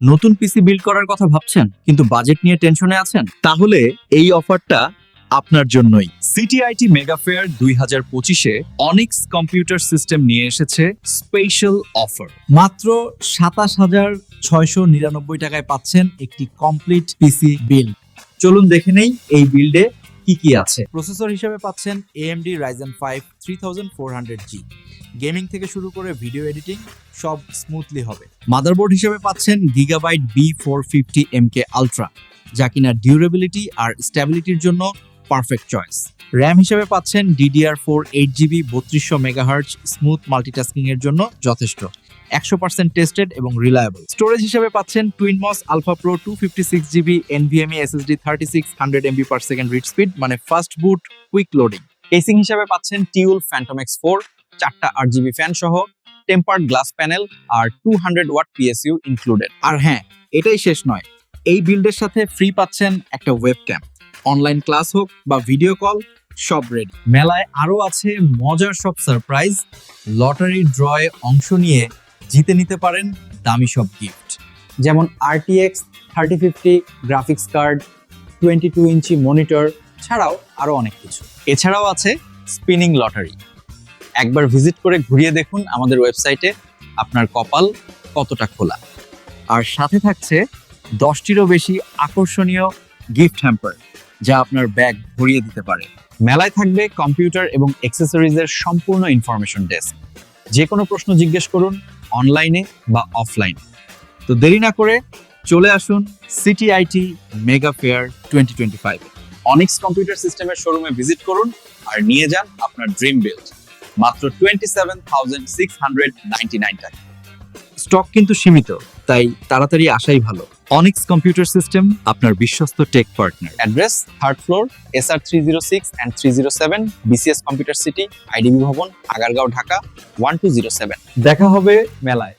নতুন PC build করার কথা ভাবছেন কিন্তু বাজেট নিয়ে টেনশনে আছেন? তাহলে এই অফারটা আপনার জন্যই। সিটিআইটি মেগা ফেয়ার 2025-এ অনিক্স কম্পিউটার সিস্টেম নিয়ে এসেছে স্পেশাল অফার। মাত্র 27,699 টাকায় পাচ্ছেন একটি কমপ্লিট পিসি বিল্ড। চলুন দেখে নেই এই বিল্ডে কি কি আছে। প্রসেসর হিসেবে পাচ্ছেন AMD Ryzen 5 3400G। গেমিং থেকে শুরু করে ভিডিও এডিটিং সব স্মুথলি হবে। মাদারবোর্ড হিসেবে পাচ্ছেন Gigabyte B450MK Ultra, যা কিনা ডিউরেবিলিটি আর স্ট্যাবিলিটির জন্য পারফেক্ট চয়েস। র্যাম হিসেবে পাচ্ছেন DDR4 8GB 3200 MHz smooth multitasking এর জন্য যথেষ্ট, 100% টেস্টেড এবং রিলায়েবল। স্টোরেজ হিসেবে পাচ্ছেন TwinMOS alpha pro 256GB NVMe SSD 3600 MB/s read speed, মানে fast boot, quick loading. Casing হিসেবে পাচ্ছেন টিউল ফ্যান্টম X4, 4টা RGB ফ্যান সহ, টেম্পার্ড গ্লাস প্যানেল আর 200 ওয়াট PSU ইনক্লুডেড। আর হ্যাঁ, এটাই শেষ নয়, এই বিল্ডের সাথে ফ্রি পাচ্ছেন একটা ওয়েবক্যাম। অনলাইন ক্লাস হোক বা ভিডিও কল, সব রেডি। মেলায় আরো আছে মজার সব সারপ্রাইজ। লটারি ড্রয়ে অংশ নিয়ে জিতে নিতে পারেন দামি সব গিফট, যেমন RTX 3050 graphics card, 22 inch monitor ছাড়াও আরো অনেক কিছু। এছাড়াও আছে স্পিনিং লটারি। একবার ভিজিট করে ঘুরিয়ে দেখুন আমাদের ওয়েবসাইটে আপনার কপাল কতটা খোলা। আর সাথে থাকছে 10টিরও বেশি আকর্ষণীয় গিফট হ্যাম্পার, যা আপনার ব্যাগ ভরিয়ে দিতে পারে। মেলায় থাকবে কম্পিউটার এবং অ্যাক্সেসরিজের সম্পূর্ণ ইনফরমেশন ডেস্ক। যে কোনো প্রশ্ন জিজ্ঞেস করুন, অনলাইনে বা অফলাইনে। তো দেরি না করে চলে আসুন সিটিআইটি মেগা ফেয়ার 2025। অনিক্স কম্পিউটার সিস্টেমের শোরুমে ভিজিট করুন আর নিয়ে যান আপনার ড্রিম বিল্ড মাত্র 27,699 টাকা। স্টক কিন্তু সীমিত, তাই তাড়াতাড়ি আসাই ভালো। অনিক্স কম্পিউটার সিস্টেম, আপনার বিশ্বস্ত tech partner. Address 3rd floor, SR 306 and 307, BCS computer city, IDB ভবন, আগারগাঁও, ঢাকা 1207। দেখা হবে মেলায়।